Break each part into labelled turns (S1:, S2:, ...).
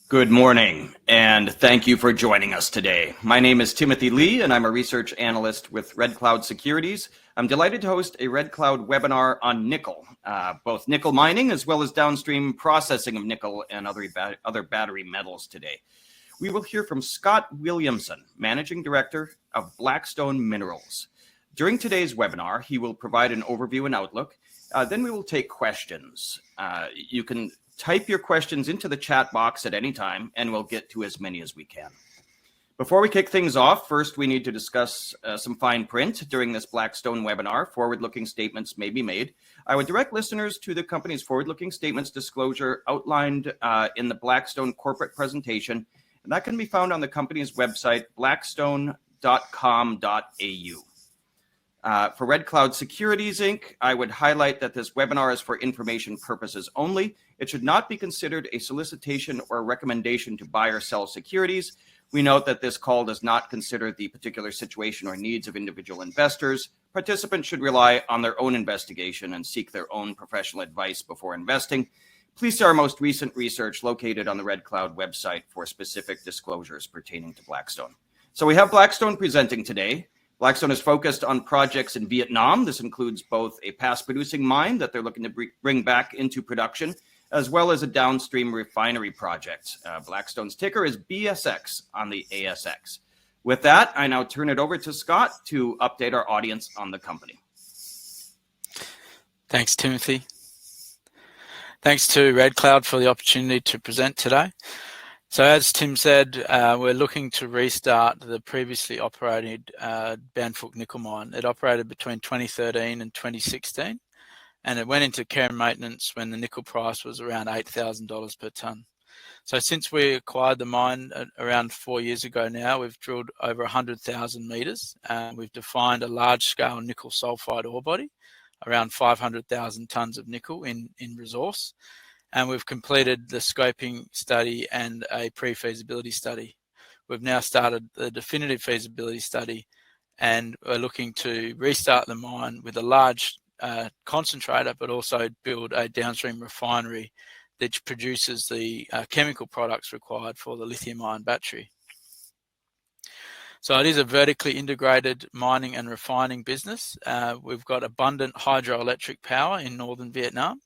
S1: Good morning, and thank you for joining us today. My name is Timothy Lee, and I'm a research analyst with Red Cloud Securities. I'm delighted to host a Red Cloud webinar on nickel, both nickel mining as well as downstream processing of nickel and other battery metals today. We will hear from Scott Williamson, Managing Director of Blackstone Minerals. During today's webinar, he will provide an overview and outlook. Then we will take questions. You can type your questions into the chat box at any time, and we'll get to as many as we can. Before we kick things off, first we need to discuss some fine print. During this Blackstone webinar, forward-looking statements may be made. I would direct listeners to the company's forward-looking statements disclosure outlined in the Blackstone corporate presentation, and that can be found on the company's website, blackstone.com.au. For Red Cloud Securities, Inc., I would highlight that this webinar is for information purposes only. It should not be considered a solicitation or recommendation to buy or sell securities. We note that this call does not consider the particular situation or needs of individual investors. Participants should rely on their own investigation and seek their own professional advice before investing. Please see our most recent research located on the Red Cloud website for specific disclosures pertaining to Blackstone. So we have Blackstone presenting today. Blackstone is focused on projects in Vietnam. This includes both a past-producing mine that they're looking to bring back into production, as well as a downstream refinery project. Blackstone's ticker is BSX on the ASX. With that, I now turn it over to Scott to update our audience on the company.
S2: Thanks, Timothy. Thanks to Red Cloud for the opportunity to present today. So as Tim said, we're looking to restart the previously operated Banfuk nickel mine. It operated between 2013 and 2016, and it went into care and maintenance when the nickel price was around $8,000 per tonne. So since we acquired the mine around 4 years ago now, we've drilled over 100,000 metres. We've defined a large-scale nickel sulphide ore body, around 500,000 tonnes of nickel in resource. And we've completed the scoping study and a pre-feasibility study. We've now started the definitive feasibility study, and we're looking to restart the mine with a large concentrator, but also build a downstream refinery that produces the chemical products required for the lithium-ion battery. So it is a vertically integrated mining and refining business. We've got abundant hydroelectric power in northern Vietnam.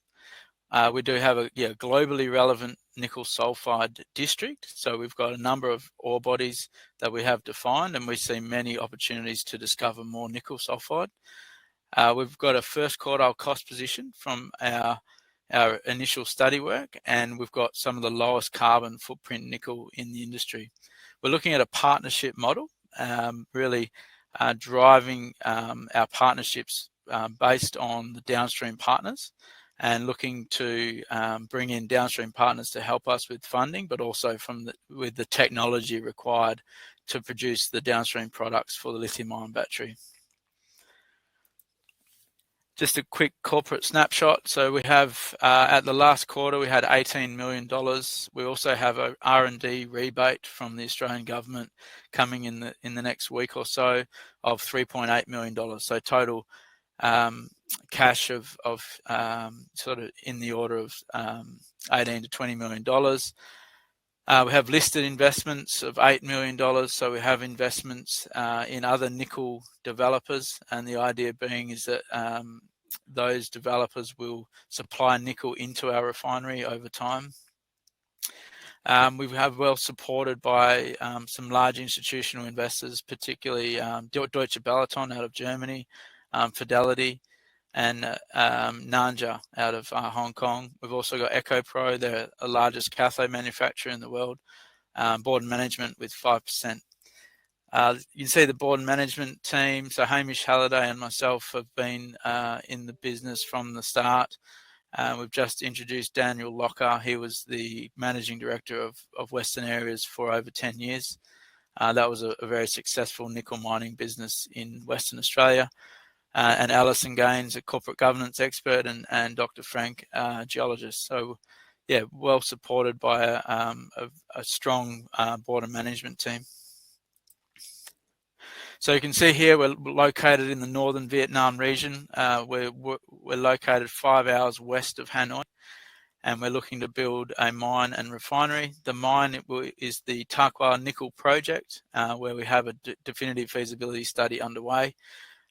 S2: We do have a globally relevant nickel sulphide district. So we've got a number of ore bodies that we have defined, and we see many opportunities to discover more nickel sulphide. We've got a first quartile cost position from our initial study work, and we've got some of the lowest carbon footprint nickel in the industry. We're looking at a partnership model, really driving our partnerships based on the downstream partners, and looking to bring in downstream partners to help us with funding, but also with the technology required to produce the downstream products for the lithium-ion battery. Just a quick corporate snapshot. So we have, at the last quarter, we had $18 million. We also have a R&D rebate from the Australian government coming in the next week or so of $3.8 million. So total cash of sort of in the order of $18 to $20 million. We have listed investments of $8 million. So we have investments in other nickel developers, and the idea being is that those developers will supply nickel into our refinery over time. We have well supported by some large institutional investors, particularly Deutsche Balaton out of Germany, Fidelity, and Nanja out of Hong Kong. We've also got EcoPro, they're the largest cathode manufacturer in the world, board and management with 5%. You can see the board and management team. So Hamish Halliday and myself have been in the business from the start. We've just introduced Daniel Locker. He was the managing director of Western Areas for over 10 years. That was a very successful nickel mining business in Western Australia. And Alison Gaines, a corporate governance expert, and Dr. Frank, geologist. So, yeah, well supported by a strong board and management team. So you can see here we're located in the northern Vietnam region. We're located 5 hours west of Hanoi, and we're looking to build a mine and refinery. The mine is the Khoa Nickel Project, where we have a definitive feasibility study underway,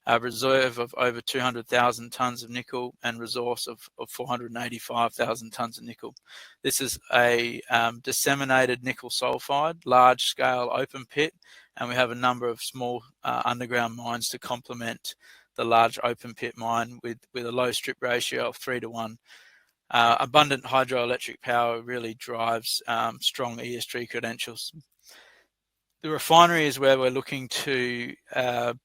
S2: a reserve of over 200,000 tonnes of nickel and resource of 485,000 tonnes of nickel. This is a disseminated nickel sulphide, large-scale open pit, and we have a number of small underground mines to complement the large open pit mine with a low strip ratio of 3:1. Abundant hydroelectric power really drives strong ESG credentials. The refinery is where we're looking to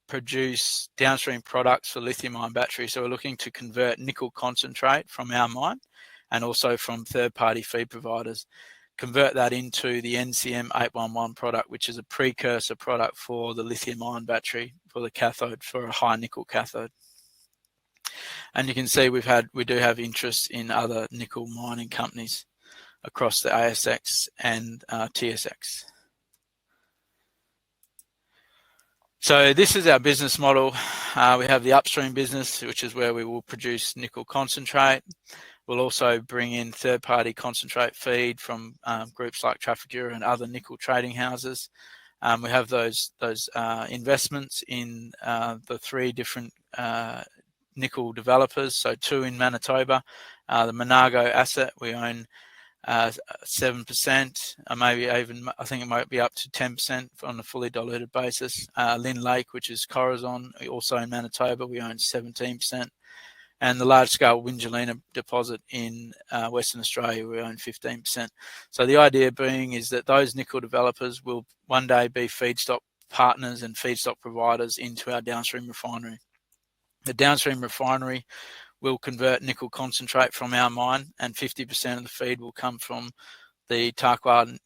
S2: produce downstream products for lithium-ion batteries. So we're looking to convert nickel concentrate from our mine and also from third-party feed providers, convert that into the NCM 811 product, which is a precursor product for the lithium-ion battery for the cathode, for a high nickel cathode. And you can see we do have interest in other nickel mining companies across the ASX and TSX. So this is our business model. We have the upstream business, which is where we will produce nickel concentrate. We'll also bring in third-party concentrate feed from groups like Trafigura and other nickel trading houses. We have those investments in the 3 different nickel developers, so 2 in Manitoba. The Monago asset, we own 7%, maybe even, I think it might be up to 10% on a fully diluted basis. Lynn Lake, which is Corazon, also in Manitoba, we own 17%. And the large-scale Wingelina deposit in Western Australia, we own 15%. So the idea being is that those nickel developers will one day be feedstock partners and feedstock providers into our downstream refinery. The downstream refinery will convert nickel concentrate from our mine, and 50% of the feed will come from the Khoa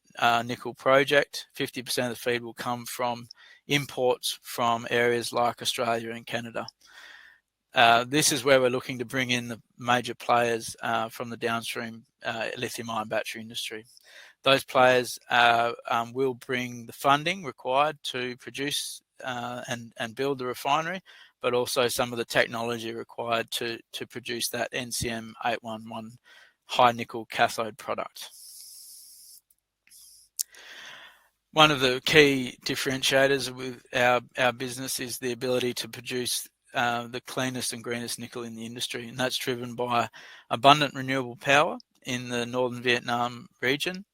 S2: Nickel Project. 50% of the feed will come from imports from areas like Australia and Canada. This is where we're looking to bring in the major players from the downstream lithium-ion battery industry. Those players will bring the funding required to produce and build the refinery, but also some of the technology required to produce that NCM 811 high nickel cathode product. One of the key differentiators with our business is the ability to produce the cleanest and greenest nickel in the industry, and that's driven by abundant renewable power in the northern Vietnam region,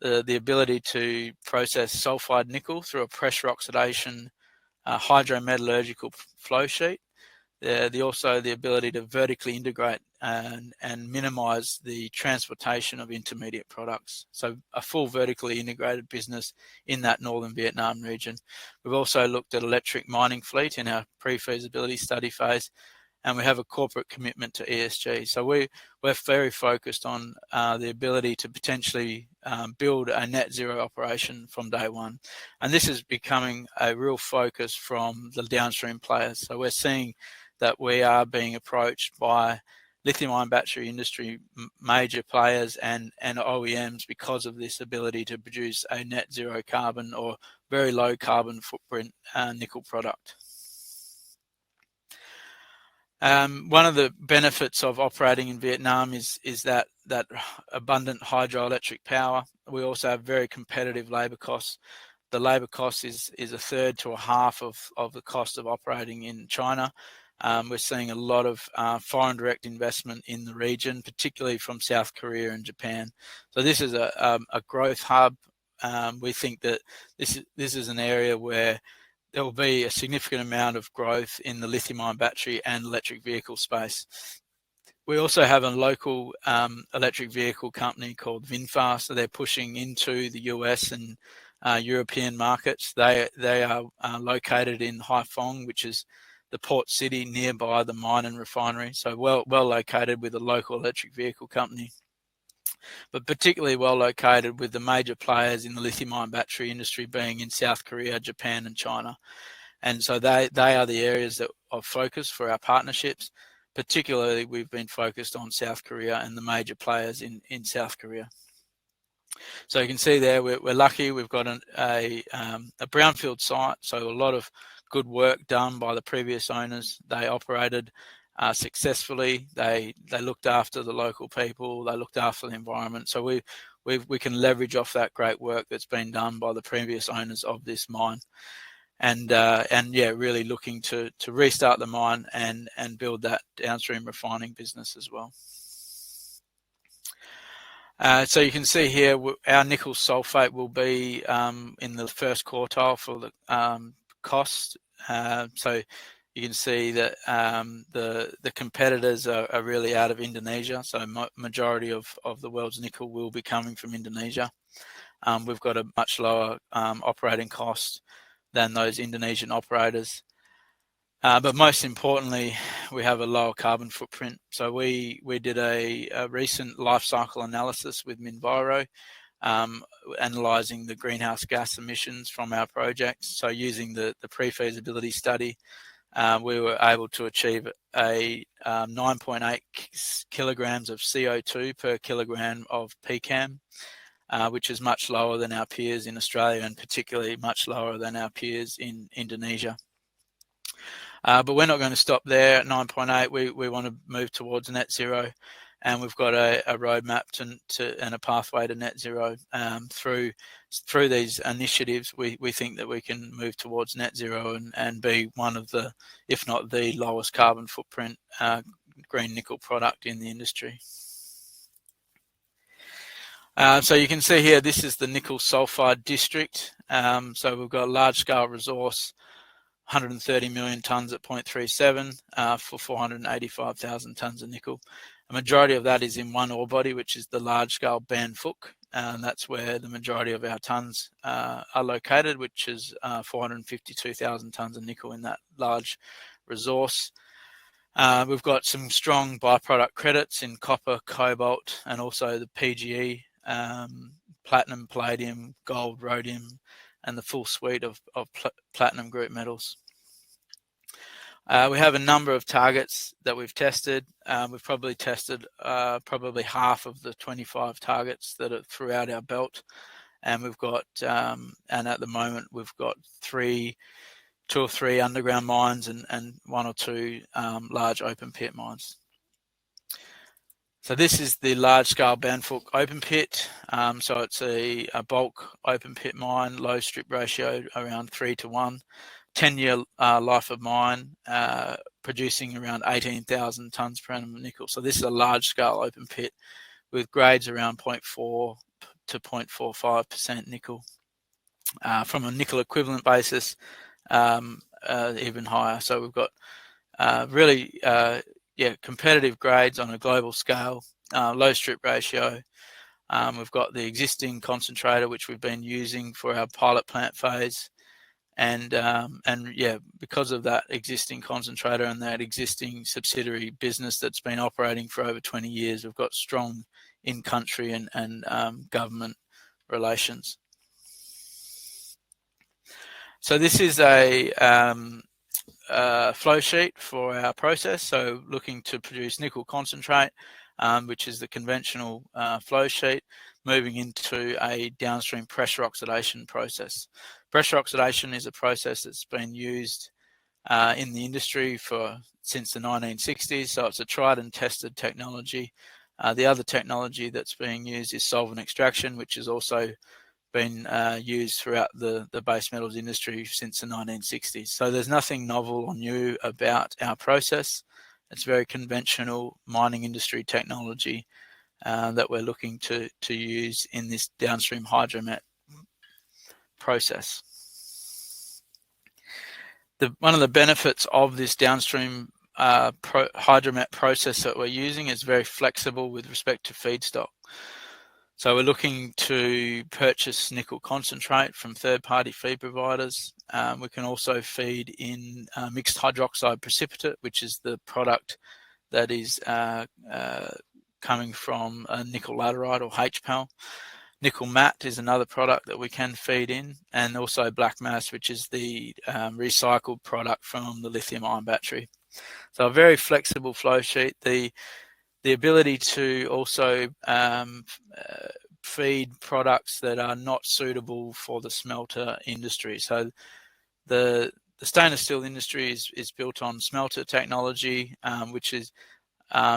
S2: the ability to process sulphide nickel through a pressure oxidation hydrometallurgical flow sheet, also the ability to vertically integrate and minimize the transportation of intermediate products. So a full vertically integrated business in that northern Vietnam region. We've also looked at electric mining fleet in our pre-feasibility study phase, and we have a corporate commitment to ESG. So we're very focused on the ability to potentially build a net zero operation from day one. And this is becoming a real focus from the downstream players. So we're seeing that we are being approached by lithium-ion battery industry major players and OEMs because of this ability to produce a net zero carbon or very low carbon footprint nickel product. One of the benefits of operating in Vietnam is that abundant hydroelectric power. We also have very competitive labour costs. The labour cost is a third to a half of the cost of operating in China. We're seeing a lot of foreign direct investment in the region, particularly from South Korea and Japan. So this is a growth hub. We think that this is an area where there will be a significant amount of growth in the lithium-ion battery and electric vehicle space. We also have a local electric vehicle company called VinFast, so they're pushing into the US and European markets. They are located in Haiphong, which is the port city nearby the mine and refinery, so well located with a local electric vehicle company, but particularly well located with the major players in the lithium-ion battery industry being in South Korea, Japan and China. And so they are the areas of focus for our partnerships. Particularly, we've been focused on South Korea and the major players in South Korea. So you can see there, we're lucky. We've got a brownfield site, so a lot of good work done by the previous owners. They operated successfully. They looked after the local people, they looked after the environment. So we can leverage off that great work that's been done by the previous owners of this mine. And yeah, really looking to restart the mine and build that downstream refining business as well. So you can see here our nickel sulphate will be in the first quartile for the cost. So you can see that the competitors are really out of Indonesia. So majority of the world's nickel will be coming from Indonesia. We've got a much lower operating cost than those Indonesian operators. But most importantly, we have a lower carbon footprint. So we did a recent life cycle analysis with Minviro, analysing the greenhouse gas emissions from our project. So using the pre-feasibility study, we were able to achieve a 9.8 kilograms of CO2 per kilogram of PCAM, which is much lower than our peers in Australia, and particularly much lower than our peers in Indonesia. But we're not going to stop there at 9.8. We want to move towards net zero, and we've got a roadmap and a pathway to net zero. Through these initiatives, we think that we can move towards net zero and be one of the, if not the lowest carbon footprint green nickel product in the industry. So you can see here, this is the nickel sulphide district. So we've got a large scale resource, 130 million tonnes at 0.37 for 485,000 tonnes of nickel. A majority of that is in one ore body, which is the large scale Ban Phuc, and that's where the majority of our tonnes are located, which is 452,000 tonnes of nickel in that large resource. We've got some strong byproduct credits in copper, cobalt, and also the PGE, platinum, palladium, gold, rhodium, and the full suite of platinum group metals. We have a number of targets that we've tested. We've probably tested probably half of the 25 targets that are throughout our belt, and we've got and at the moment we've got two or three underground mines and one or two large open pit mines. So this is the large-scale Ban Phuc open pit. So it's a bulk open pit mine, low strip ratio, around 3:1, 10-year life of mine, producing around 18,000 tonnes per annum of nickel. So this is a large-scale open pit with grades around 0.4 to 0.45% nickel. From a nickel equivalent basis, even higher. So we've got really competitive grades on a global scale, low strip ratio. We've got the existing concentrator, which we've been using for our pilot plant phase, and because of that existing concentrator and that existing subsidiary business that's been operating for over 20 years, we've got strong in-country and government relations. So this is a flow sheet for our process. So looking to produce nickel concentrate, which is the conventional flow sheet, moving into a downstream pressure oxidation process. Pressure oxidation is a process that's been used in the industry since the 1960s. So it's a tried and tested technology. The other technology that's being used is solvent extraction, which has also been used throughout the base metals industry since the 1960s. So there's nothing novel or new about our process. It's very conventional mining industry technology that we're looking to use in this downstream hydromet process. One of the benefits of this downstream hydromet process that we're using is very flexible with respect to feedstock. So we're looking to purchase nickel concentrate from third-party feed providers. We can also feed in mixed hydroxide precipitate, which is the product that is coming from nickel laterite or HPAL. Nickel matte is another product that we can feed in, and also black mass, which is the recycled product from the lithium-ion battery. So a very flexible flow sheet. The ability to also feed products that are not suitable for the smelter industry. So the the stainless steel industry is built on smelter technology, which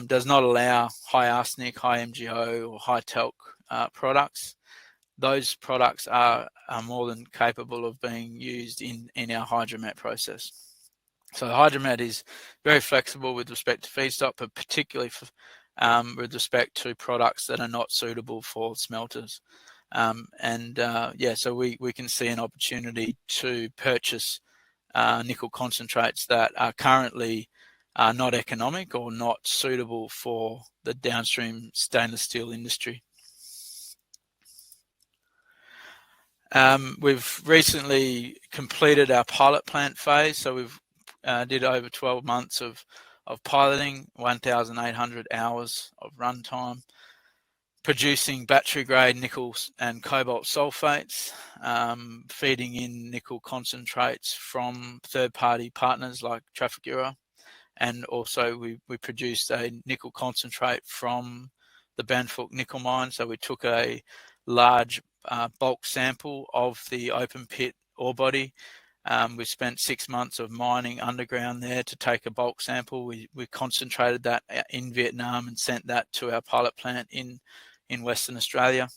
S2: does not allow high arsenic, high MgO, or high talc products. Those products are more than capable of being used in our hydromet process. So the hydromet is very flexible with respect to feedstock, but particularly with respect to products that are not suitable for smelters. So we can see an opportunity to purchase nickel concentrates that are currently not economic or not suitable for the downstream stainless steel industry. We've recently completed our pilot plant phase, so we've did over 12 months of piloting, 1,800 hours of runtime, producing battery-grade nickel and cobalt sulfates, feeding in nickel concentrates from third-party partners like Trafigura, and also we produced a nickel concentrate from the Banfuk nickel mine. So we took a large bulk sample of the open pit ore body. We spent 6 months of mining underground there to take a bulk sample. We concentrated that in Vietnam and sent that to our pilot plant in Western Australia.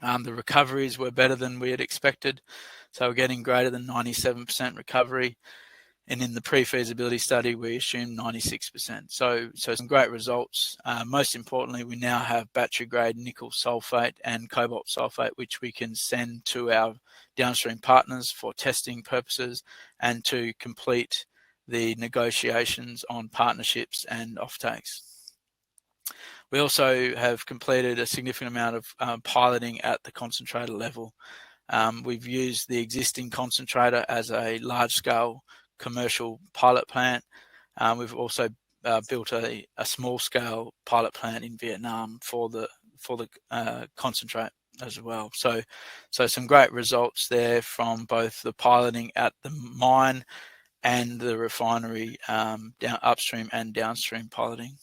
S2: The recoveries were better than we had expected, so we're getting greater than 97% recovery. And in the pre-feasibility study, we assumed 96%. So some great results. Most importantly, we now have battery-grade nickel sulphate and cobalt sulphate, which we can send to our downstream partners for testing purposes and to complete the negotiations on partnerships and offtakes. We also have completed a significant amount of piloting at the concentrator level. We've used the existing concentrator as a large-scale commercial pilot plant. We've also built a small-scale pilot plant in Vietnam for the concentrate as well. So some great results there from both the piloting at the mine and the refinery, upstream and downstream piloting.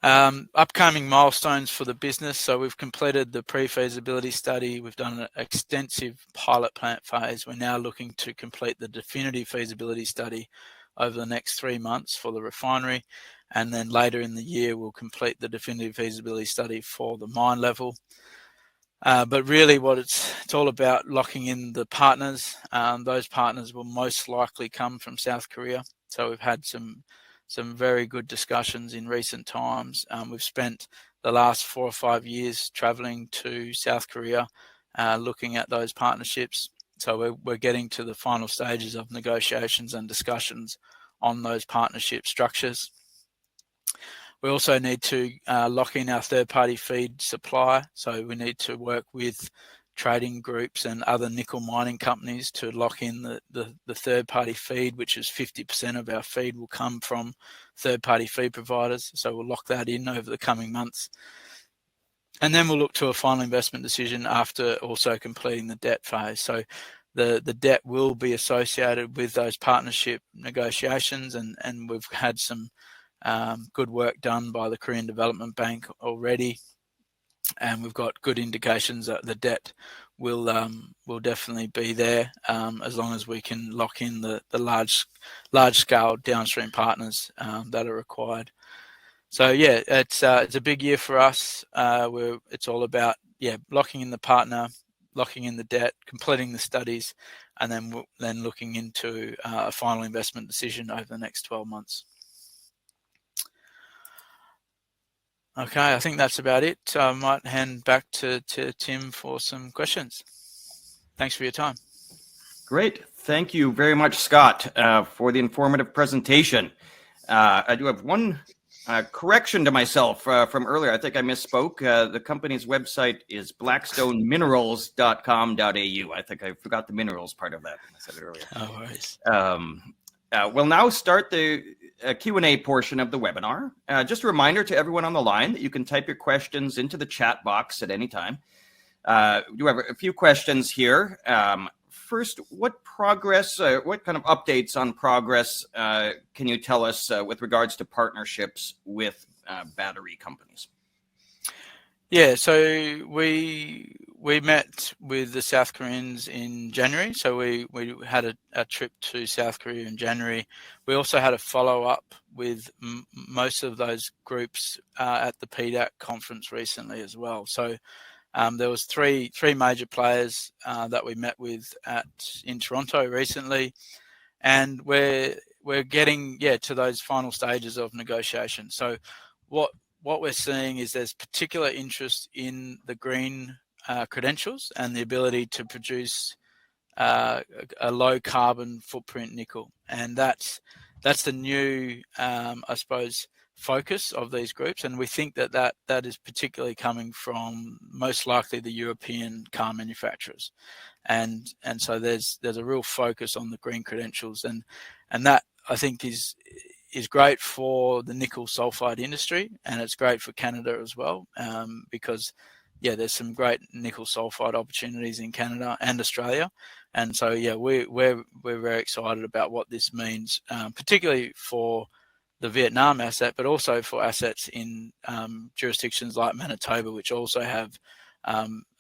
S2: Upcoming milestones for the business. So we've completed the pre-feasibility study. We've done an extensive pilot plant phase. We're now looking to complete the definitive feasibility study over the next 3 months for the refinery. And then later in the year, we'll complete the definitive feasibility study for the mine level. But really what it's all about, locking in the partners. Those partners will most likely come from South Korea. So we've had some very good discussions in recent times. We've spent the last 4 or 5 years traveling to South Korea, looking at those partnerships. So we're getting to the final stages of negotiations and discussions on those partnership structures. We also need to lock in our third-party feed supply. So we need to work with trading groups and other nickel mining companies to lock in the third-party feed, which is 50% of our feed will come from third-party feed providers. So we'll lock that in over the coming months. And then we'll look to a final investment decision after also completing the debt phase. So the debt will be associated with those partnership negotiations, and we've had some good work done by the Korean Development Bank already. And we've got good indications that the debt will definitely be there as long as we can lock in the large scale downstream partners that are required. So yeah, it's a big year for us. It's all about locking in the partner, locking in the debt, completing the studies, and then looking into a final investment decision over the next 12 months. Okay, I think that's about it. I might hand back to Tim for some questions. Thanks for your time.
S1: Great. Thank you very much, Scott, for the informative presentation. I do have one correction to myself from earlier. I think I misspoke. The company's website is blackstoneminerals.com.au. I think I forgot the minerals part of that. I said it earlier.
S2: No worries.
S1: We'll now start the Q&A portion of the webinar. Just a reminder to everyone on the line that you can type your questions into the chat box at any time. We do have a few questions here. First, what kind of updates on progress can you tell us with regards to partnerships with battery companies?
S2: Yeah, so we we met with the South Koreans in January. So we had a trip to South Korea in January. We also had a follow-up with most of those groups at the PDAC conference recently as well. So there was three major players that we met with in Toronto recently, and we're getting to those final stages of negotiation. So what we're seeing is there's particular interest in the green credentials and the ability to produce a low carbon footprint nickel, and that's the new I suppose focus of these groups, and we think that is particularly coming from most likely the European car manufacturers, and so there's a real focus on the green credentials, and that I think is great for the nickel sulphide industry, and it's great for Canada as well, because there's some great nickel sulphide opportunities in Canada and Australia, and so we're very excited about what this means, particularly for the Vietnam asset, but also for assets in jurisdictions like Manitoba, which also have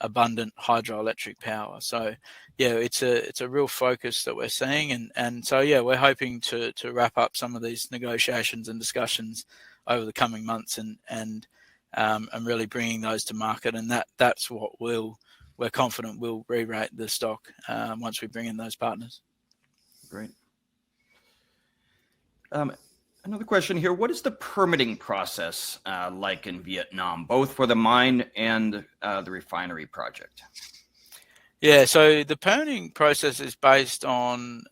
S2: abundant hydroelectric power. So it's a real focus that we're seeing, and so we're hoping to wrap up some of these negotiations and discussions over the coming months, and really bringing those to market, and that's what we're confident will re-rate the stock once we bring in those partners.
S1: Great. Another question here. What is the permitting process like in Vietnam, both for the mine and the refinery project?
S2: Yeah, so the permitting process is based on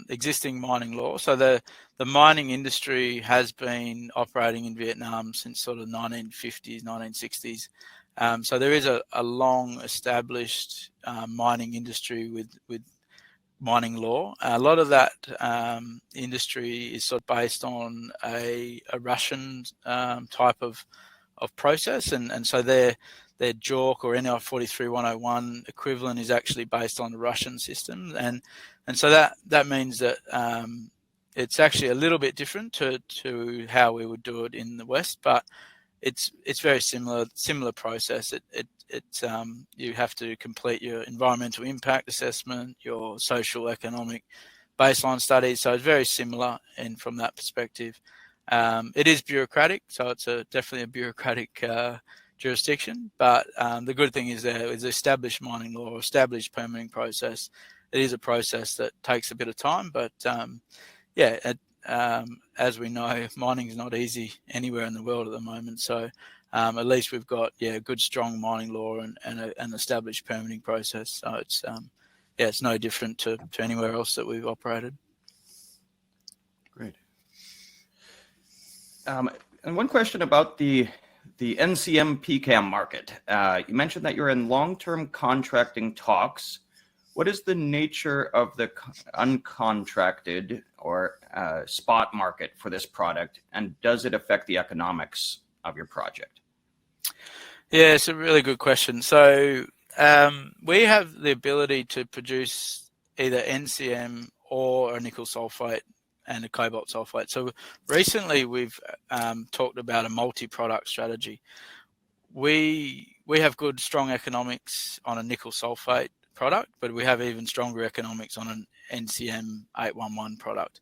S2: existing mining law. So the mining industry has been operating in Vietnam since sort of 1950s, 1960s. So there is a long established mining industry with mining law. A lot of that industry is sort of based on a Russian type of process, and so their JORC or NR 43101 equivalent is actually based on the Russian system, and so that means that it's actually a little bit different to how we would do it in the West, but it's very similar process. You have to complete your environmental impact assessment, your social economic baseline studies. So it's very similar from that perspective. It is bureaucratic, so it's definitely a bureaucratic jurisdiction. But the good thing is there is established mining law, established permitting process. It is a process that takes a bit of time, but as we know, mining is not easy anywhere in the world at the moment. So at least we've got good, strong mining law and an established permitting process. So it's no different to anywhere else that we've operated.
S1: Great. And one question about the NCM PCAM market. You mentioned that you're in long-term contracting talks. What is the nature of the uncontracted or spot market for this product, and does it affect the economics of your project?
S2: Yeah, it's a really good question. So we have the ability to produce either NCM or a nickel sulphate and a cobalt sulphate. So recently we've talked about a multi-product strategy. We have good, strong economics on a nickel sulphate product, but we have even stronger economics on an NCM 811 product.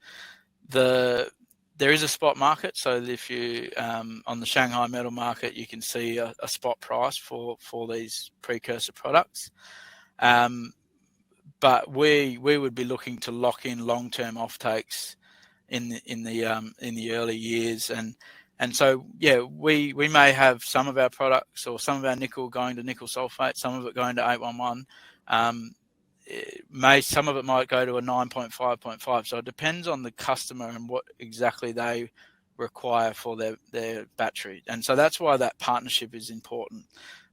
S2: There is a spot market, so if you on the Shanghai metal market, you can see a spot price for these precursor products. But we would be looking to lock in long-term offtakes in the early years, and so we may have some of our products or some of our nickel going to nickel sulphate, some of it going to 811. Some of it might go to a 9.5.5. So it depends on the customer and what exactly they require for their battery. And so that's why that partnership is important.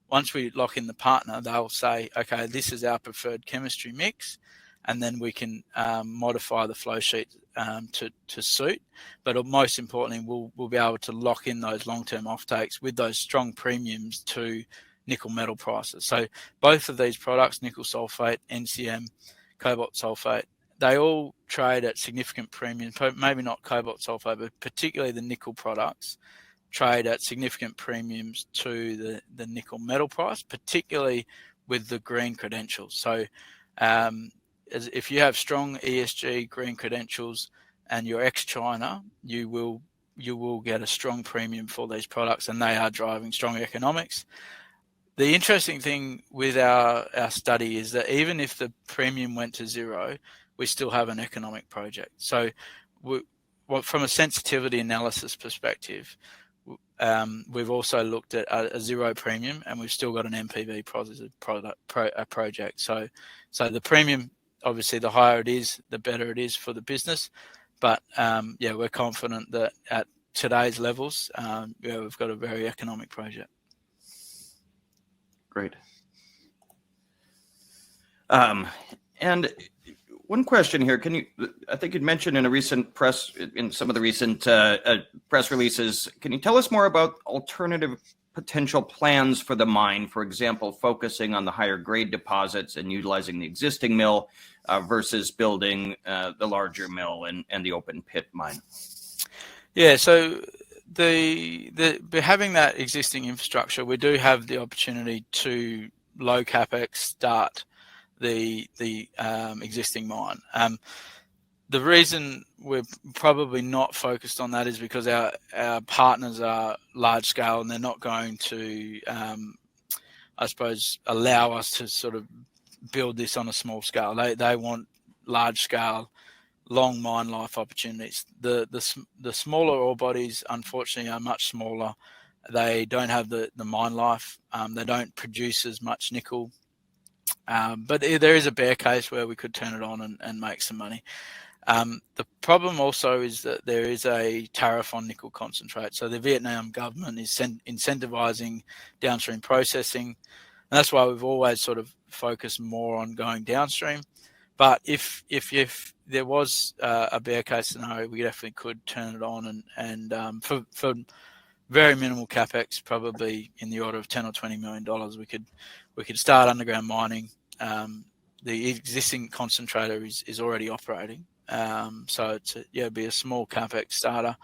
S2: Once we lock in the partner, they'll say, okay, this is our preferred chemistry mix, and then we can modify the flow sheet to suit. But most importantly, we'll be able to lock in those long-term offtakes with those strong premiums to nickel metal prices. So both of these products, nickel sulphate, NCM, cobalt sulphate, they all trade at significant premiums. Maybe not cobalt sulphate, but particularly the nickel products trade at significant premiums to the nickel metal price, particularly with the green credentials. So if you have strong ESG green credentials and you're ex-China, you will get a strong premium for these products, and they are driving strong economics. The interesting thing with our study is that even if the premium went to zero, we still have an economic project. So from a sensitivity analysis perspective, we've also looked at a zero premium, and we've still got an NPV positive project. So the premium, obviously, the higher it is, the better it is for the business. But we're confident that at today's levels, we've got a very economic project.
S1: Great. And one question here, I think you'd mentioned in some of the recent press releases, can you tell us more about alternative potential plans for the mine, for example, focusing on the higher grade deposits and utilizing the existing mill versus building the larger mill and the open pit mine?
S2: Yeah, so having that existing infrastructure, we do have the opportunity to low capex start the existing mine. The reason we're probably not focused on that is because our partners are large scale, and they're not going to, I suppose, allow us to sort of build this on a small scale. They want large scale, long mine life opportunities. The smaller ore bodies, unfortunately, are much smaller. They don't have the mine life. They don't produce as much nickel. But there is a bear case where we could turn it on and make some money. The problem also is that there is a tariff on nickel concentrate. So the Vietnam government is incentivizing downstream processing. And that's why we've always sort of focused more on going downstream. But if there was a bear case scenario, we definitely could turn it on and for very minimal capex, probably in the order of $10 or $20 million, we could start underground mining. The existing concentrator is already operating, so it'd be a small capex starter.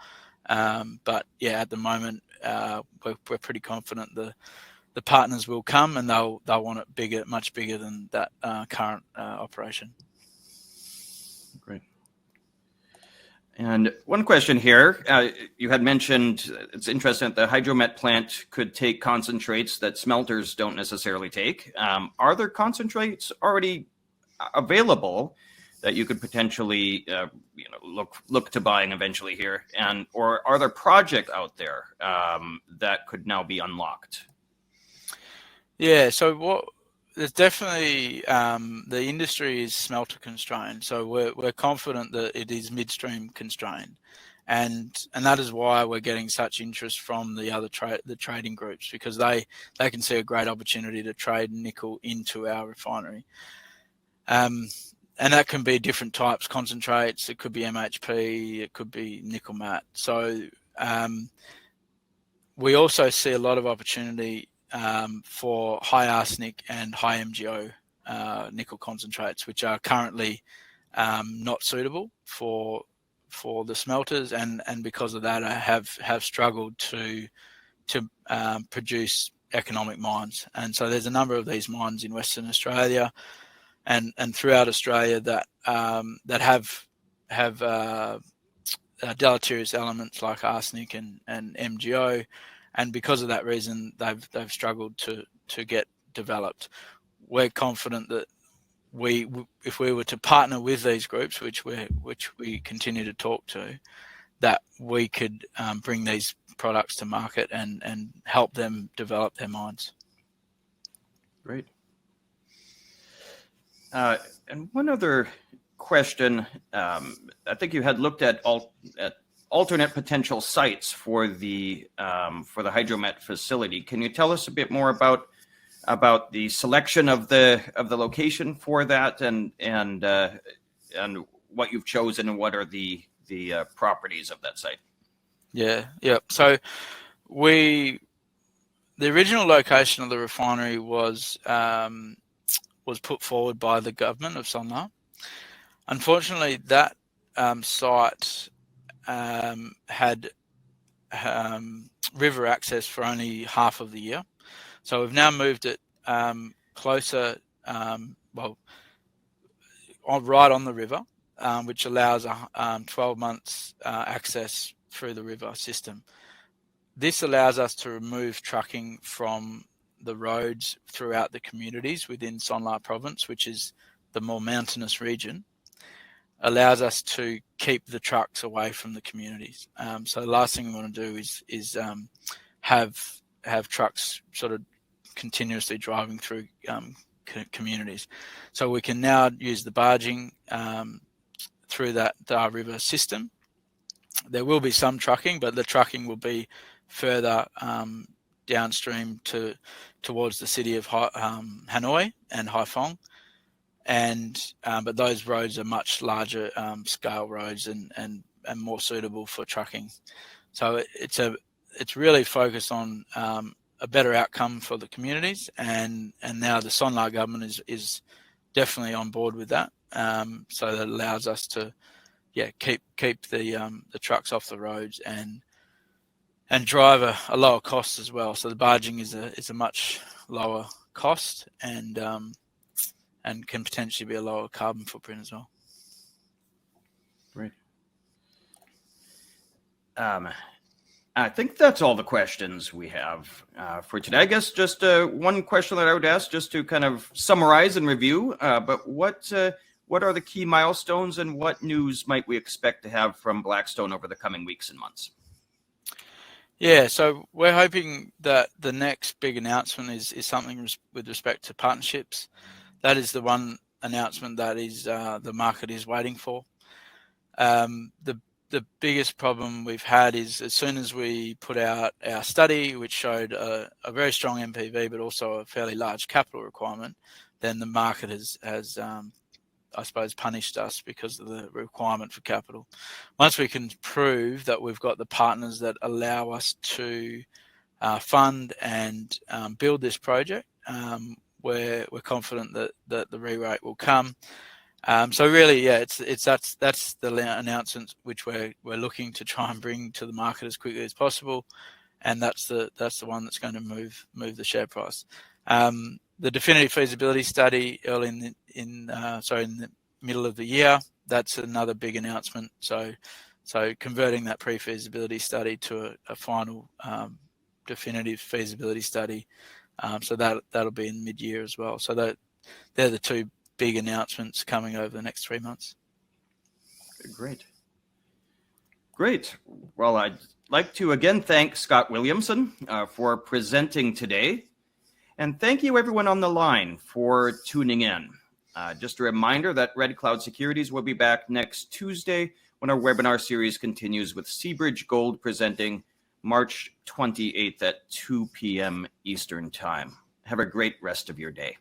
S2: But yeah, at the moment we're pretty confident the partners will come, and they'll want it bigger, much bigger than that current operation.
S1: Great. And one question here, you had mentioned, it's interesting that the hydromet plant could take concentrates that smelters don't necessarily take. Are there concentrates already available that you could potentially look to buying eventually here? Or are there projects out there that could now be unlocked?
S2: Yeah, so there's definitely the industry is smelter constrained, so we're confident that it is midstream constrained, and that is why we're getting such interest from the other trading groups, because they can see a great opportunity to trade nickel into our refinery, and that can be different types concentrates. It could be MHP, it could be nickel matte. So we also see a lot of opportunity for high arsenic and high MgO nickel concentrates, which are currently not suitable for the smelters, and because of that, I have struggled to produce economic mines. And so there's a number of these mines in Western Australia and throughout Australia that have deleterious elements like arsenic and MgO. And because of that reason, they've struggled to get developed. We're confident that if we were to partner with these groups, which we continue to talk to, that we could bring these products to market and help them develop their mines.
S1: Great. And one other question, I think you had looked at alternate potential sites for the hydromet facility. Can you tell us a bit more about the selection of the location for that, and what you've chosen, and what are the properties of that site?
S2: Yeah. So the original location of the refinery was put forward by the government of Sonla. Unfortunately, that site had river access for only half of the year. So we've now moved it closer, right on the river, which allows 12 months access through the river system. This allows us to remove trucking from the roads throughout the communities within Sonla province, which is the more mountainous region, allows us to keep the trucks away from the communities. So the last thing we want to do is have trucks sort of continuously driving through communities. So we can now use the barging through that Dar River system. There will be some trucking, but the trucking will be further downstream towards the city of Hanoi and Haiphong, but those roads are much larger scale roads and more suitable for trucking. So it's really focused on a better outcome for the communities, and now the Sonla government is definitely on board with that. So that allows us to keep the trucks off the roads and drive a lower cost as well. So the barging is a much lower cost and can potentially be a lower carbon footprint as well.
S1: Great. I think that's all the questions we have for today. I guess just one question that I would ask, just to kind of summarize and review, but what are the key milestones and what news might we expect to have from Blackstone over the coming weeks and months?
S2: Yeah, so we're hoping that the next big announcement is something with respect to partnerships. That is the one announcement that is the market is waiting for. The biggest problem we've had is as soon as we put out our study, which showed a very strong NPV, but also a fairly large capital requirement, then the market has I suppose, punished us because of the requirement for capital. Once we can prove that we've got the partners that allow us to fund and build this project, we're confident that the re-rate will come. So really, that's the announcement which we're looking to try and bring to the market as quickly as possible, and that's the one that's going to move the share price. The definitive feasibility study early in the middle of the year, that's another big announcement. So converting that pre-feasibility study to a final definitive feasibility study. So that'll be in mid-year as well. So they're the two big announcements coming over the next 3 months.
S1: Great. Well, I'd like to again thank Scott Williamson for presenting today. And thank you everyone on the line for tuning in. Just a reminder that Red Cloud Securities will be back next Tuesday when our webinar series continues with Seabridge Gold presenting March 28th at 2 p.m. Eastern Time. Have a great rest of your day.